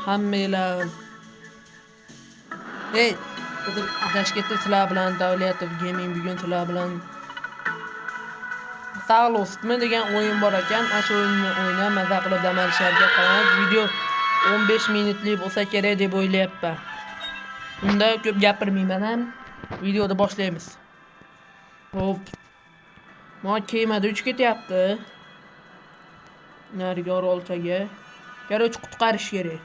Hammanglar hey, Tashkentda sizlar bilan Davlatov Gaming bugun sizlar bilan Salostmi degan o'yin bor ekan. Ana shu o'yinni o'ynab maza qilib dam olishlarga qolamiz. Video 15 minutlik bo'lsa kerak deb o'ylayapman. Unda ko'p gapirmayman ham. Videoni boshlaymiz. Hop. Mana kemada uch ketyapti. Nariga orolchaga. Короче, qutqarish kerak.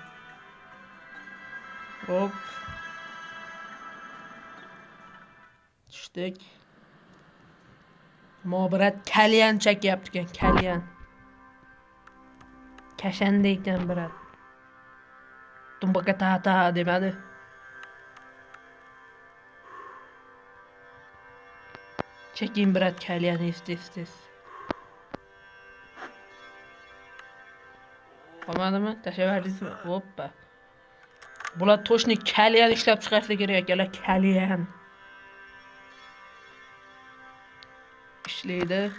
Hop. Tushdik. Mobirat kalyan chekyapti ekan, kalyan. Kashanda ekan birat. Tumbaga ta demadi. Cheking birat kalyan estes. Olmadimi? Tashavardingizmi? Hoppa. Bular toshni kalyan ishlab chiqarsa kerak ekanlar, kalyan. İşleydi.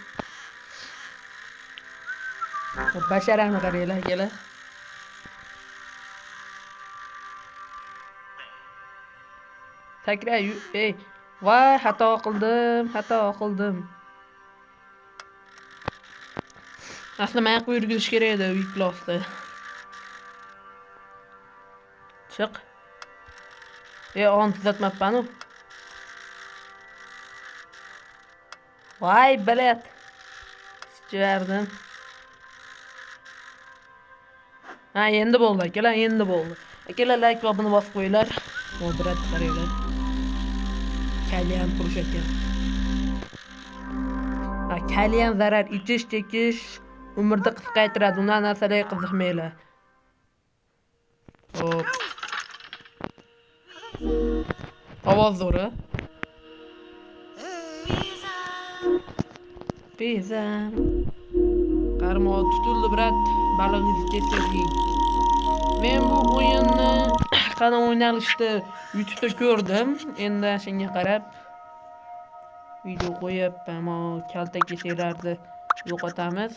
Başaramı qaraylar kelar. Takrar ey, voy xato qildim. Aslida men qo'yib yurgizish kerak edi Wiklofda. Chiq. On tuzatmabman-ku. Vay bilet. Chiqardim. Ha, endi bo'ldi akalar, endi bo'ldi. Akalar like va buni bosib qo'yinglar. Mobirat qaranglar. Kalyan qurish ekan. Ha, kalyan zarar ichish, chekish, umrni qisqartiradi. Undan narsalarga qiziqmanglar. Hop. Ovoz zo'ra. Bezam. Qarmoq tutildi brat, balig'ingizni ketkazing. Men bu o'yinni qanday o'ynalishni YouTube'da ko'rdim. Endi shunga qarab video qo'yapman. Ammo kaltak kesirlarni yo'qotamiz.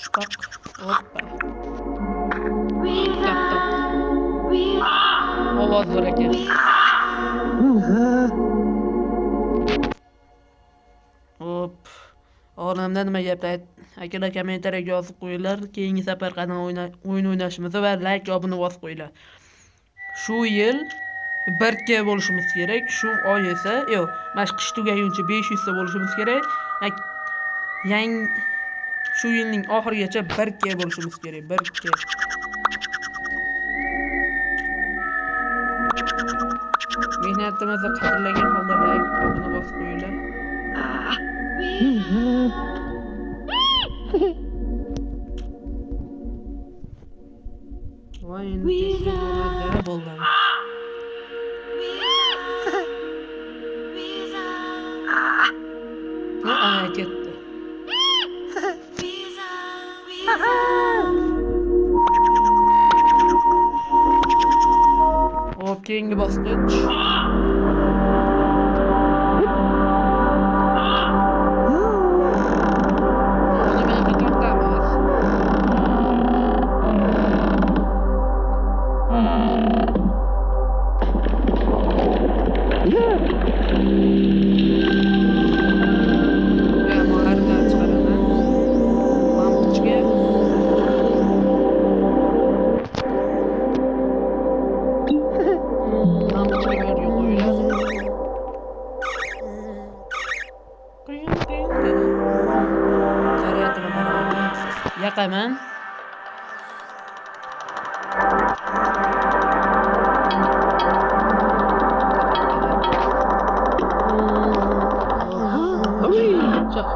Shpak. Hoppa. Ovoz bor ekan. Hop. Olamda nima gaplar? Akalar kommentariyaga yozib qo'yinglar. Keyingi safar qanday o'yin o'ynashimizni va like va obuna bosib qo'yinglar. Shu yil 1K bo'lishimiz kerak. Shu oy esa, yo'q, mana qish tugaguncha 500 ta bo'lishimiz kerak. Shu yilning oxirigacha 1K bo'lishimiz kerak. 1K. Mehnatimizni qadrlagan holda like obuna bosib qo'yinglar. Voy, endi tezroq bo'ldi. Ana ketdi. Hop, keyingi bosqich. Yaqaman. Chiq.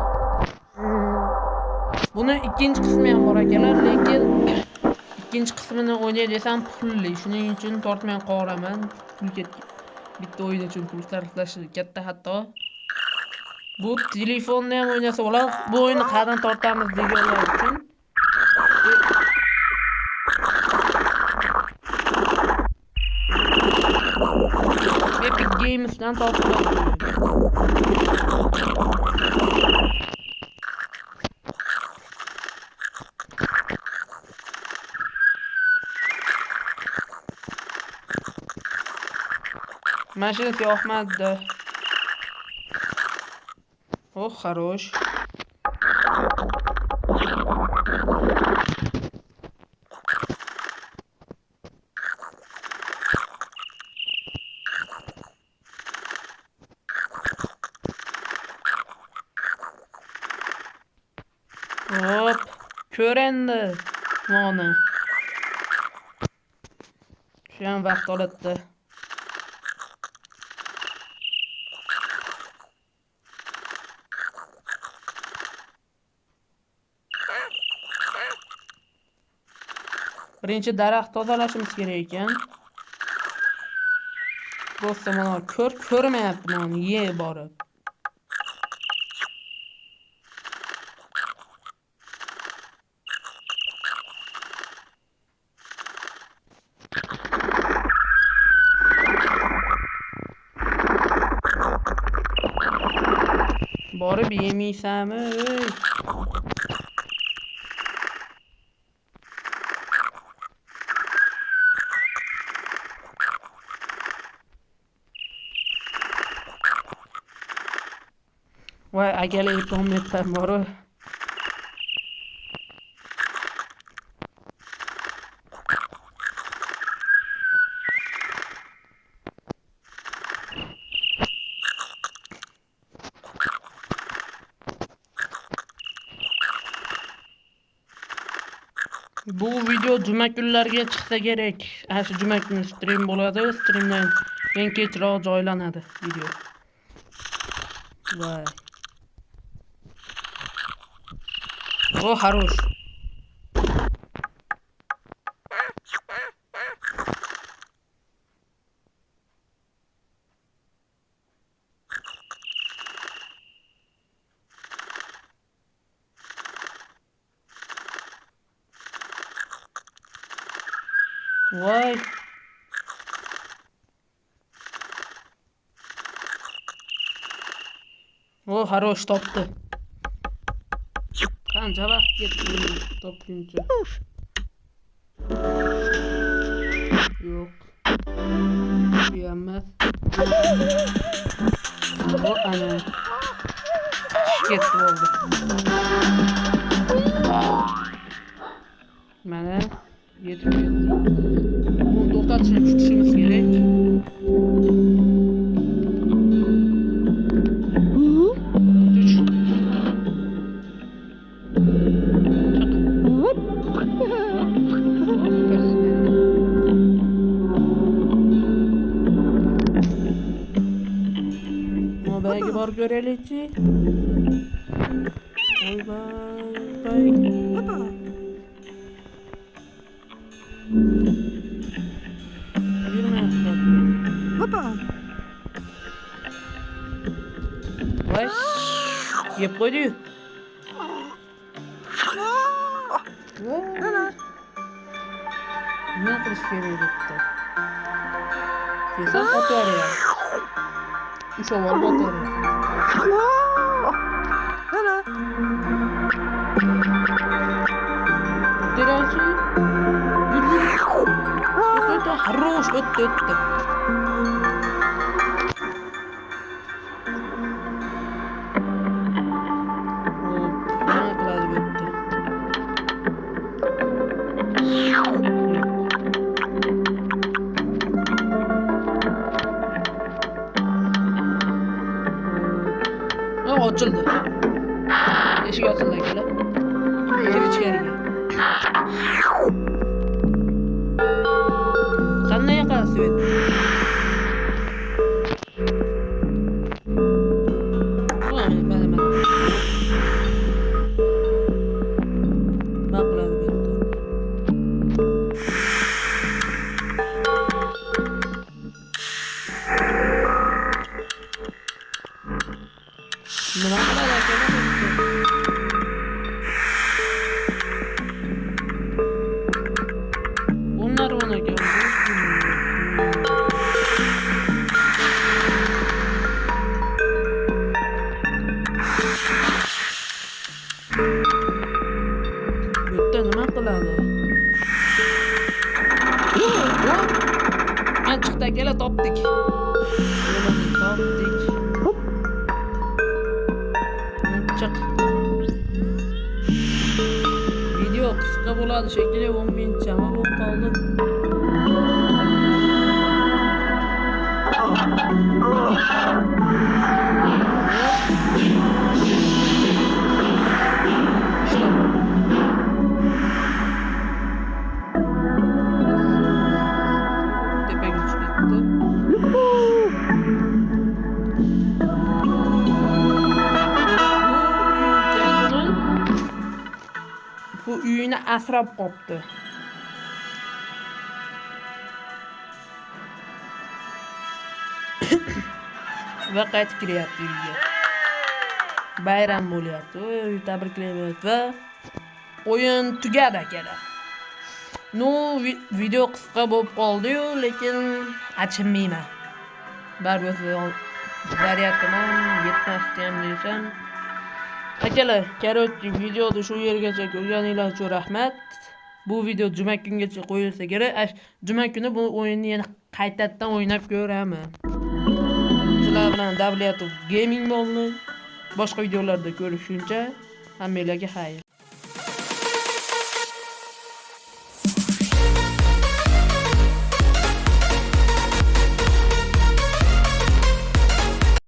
Buni ikkinchi qismi ham bor ekanlar, lekin ikkinchi qismini o'ynay desam pulli. Shuning uchun tortmay qolaman. Bitta o'yin uchun pul sarflash katta hatto. Bu telefonda ham o'ynasa bo'ladi. Bu o'yinni qadam tortamiz deganlar uchun Epic Games'dan tortib Mashinasi yoqmadi. Oh, хорош. Hop, ko'r endi. Mana. Shu ham vaqt oladi. Birinchi daraxt tozalashimiz kerak ekan. Do'stim, mana ko'rmayapti mana ye borib. Borib yemaysanmi? Voy, akalar eplolmayapman boru. Bu video juma kunlariga chiqsa kerak. Shu juma kuni stream bo'ladi. Streamdan keyin kechroq joylanadi video. Voy. Oh, хорош. Voy. Oh, хорош topdi. Qancha vaqt ketdi topguncha? Yo'q. Bu emas. O ana. Ketdi oldu. Mana yetib keldi. Bunu to'xtatishni kutishimiz kerak. Belki var görelici. Bay bay. Yürüme. Hoppa. Vay. Yep koydu. Ne kız geliyor işte. Kesin oturuyor ya. Üç oval oturuyor. Derece. Yürü. Öttü. Harroş öttü. Açıldı. Eşik açıldı gele. Gir içeri gel. Sen neye karşı ettin? Ben. Bakla bitti. Bunlar bana geldi. Bitti nima qiladi? Ben çıktı gele topdik. Yo'lini topdik. Chiq. Video qisqa bo'ladi shekilli 10 minutchami bo'lib qoldi. Tepaga tushib ketdi. Bu uyini asrab qopti. Va qaytib kiryapti uyga. Bayram bo'lyapti. Uy tabriklaymiz va o'yin tugadi akalar. No, video qisqa bo'lib qoldi-yu, lekin achinmayman. Baribir zaryadimam yetmasdan desam. Akalar, korotchi videoni shu yergacha ko'rganinglar uchun rahmat. Bu video juma kungacha qo'yilsa kerak. Juma kuni bu o'yinni yana qaytadan o'ynab ko'raman. Sizlar bilan Davletov Gaming bo'ldi. Boshqa videolarda ko'rishguncha hammalarga xayr.